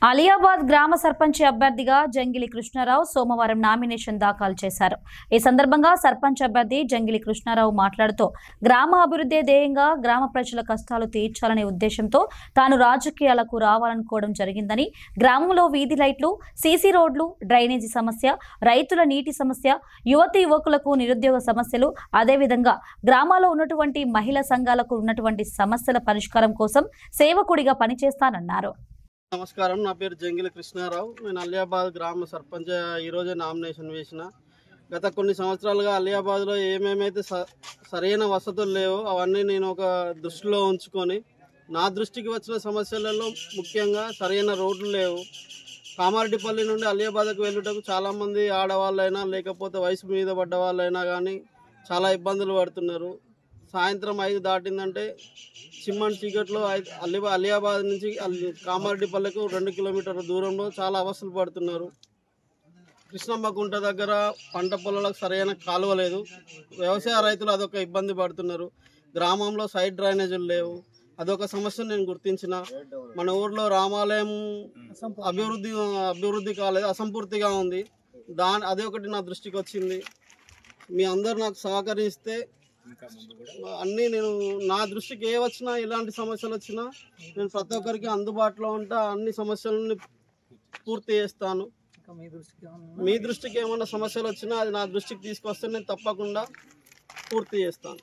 అలియాబాద్ గ్రామ సర్పంచ్ అభ్యర్థిగా జంగిలి కృష్ణారావు సోమవారం నామినేషన్ దాఖలు చేశారు. ఈ సందర్భంగా సర్పంచ్ అభ్యర్థి జంగిలి కృష్ణారావు మాట్లాడుతూ గ్రామ అభివృద్ధి ధ్యేయంగా గ్రామ ప్రజల కష్టాలు తీర్చాలనే ఉద్దేశంతో తాను రాజకీయాలకు రావాలనుకోవడం జరిగిందని, గ్రామంలో వీధి లైట్లు, సీసీ రోడ్లు, డ్రైనేజీ సమస్య, రైతుల నీటి సమస్య, యువతీ యువకులకు నిరుద్యోగ సమస్యలు, అదేవిధంగా గ్రామాల్లో ఉన్నటువంటి మహిళా సంఘాలకు ఉన్నటువంటి సమస్యల పరిష్కారం కోసం సేవకుడిగా పనిచేస్తానన్నారు. నమస్కారం, నా పేరు జంగిలి కృష్ణారావు. నేను అలియాబాద్ గ్రామ సర్పంచ్ ఈరోజే నామినేషన్ వేసిన. గత కొన్ని సంవత్సరాలుగా అలియాబాద్లో ఏమేమైతే సరైన వసతులు లేవో అవన్నీ నేను ఒక దృష్టిలో ఉంచుకొని, నా దృష్టికి వచ్చిన సమస్యలలో ముఖ్యంగా సరైన రోడ్లు లేవు. కామారెడ్డిపల్లి నుండి అలియాబాద్కు వెళ్ళుటకు చాలామంది ఆడవాళ్ళైనా లేకపోతే వయసు మీద పడ్డ వాళ్ళైనా కానీ చాలా ఇబ్బందులు పడుతున్నారు. సాయంత్రం 5 దాటిందంటే చిమ్మన్ చీకట్లో అలియాబాద్ నుంచి కామారెడ్డిపల్లెకు 2 కిలోమీటర్ల దూరంలో చాలా అవస్థలు పడుతున్నారు. కృష్ణమ్మ కుంట దగ్గర పంట పొలాలకు సరైన కాలువ లేదు. వ్యవసాయ రైతులు అదొక ఇబ్బంది పడుతున్నారు. గ్రామంలో సైడ్ డ్రైనేజీలు లేవు, అదొక సమస్య నేను గుర్తించిన. మన ఊర్లో రామాలయం అభివృద్ధి కాలేదు, అసంపూర్తిగా ఉంది. అదే ఒకటి నా దృష్టికి వచ్చింది. మీ అందరు నాకు సహకరిస్తే అన్నీ నేను నా దృష్టికి ఏ వచ్చినా, ఎలాంటి సమస్యలు వచ్చినా నేను ప్రతి ఒక్కరికి అందుబాటులో ఉంటా. అన్ని సమస్యలను పూర్తి చేస్తాను. మీ దృష్టికి ఏమైనా సమస్యలు వచ్చినా అది నా దృష్టికి తీసుకొస్తే నేను తప్పకుండా పూర్తి చేస్తాను.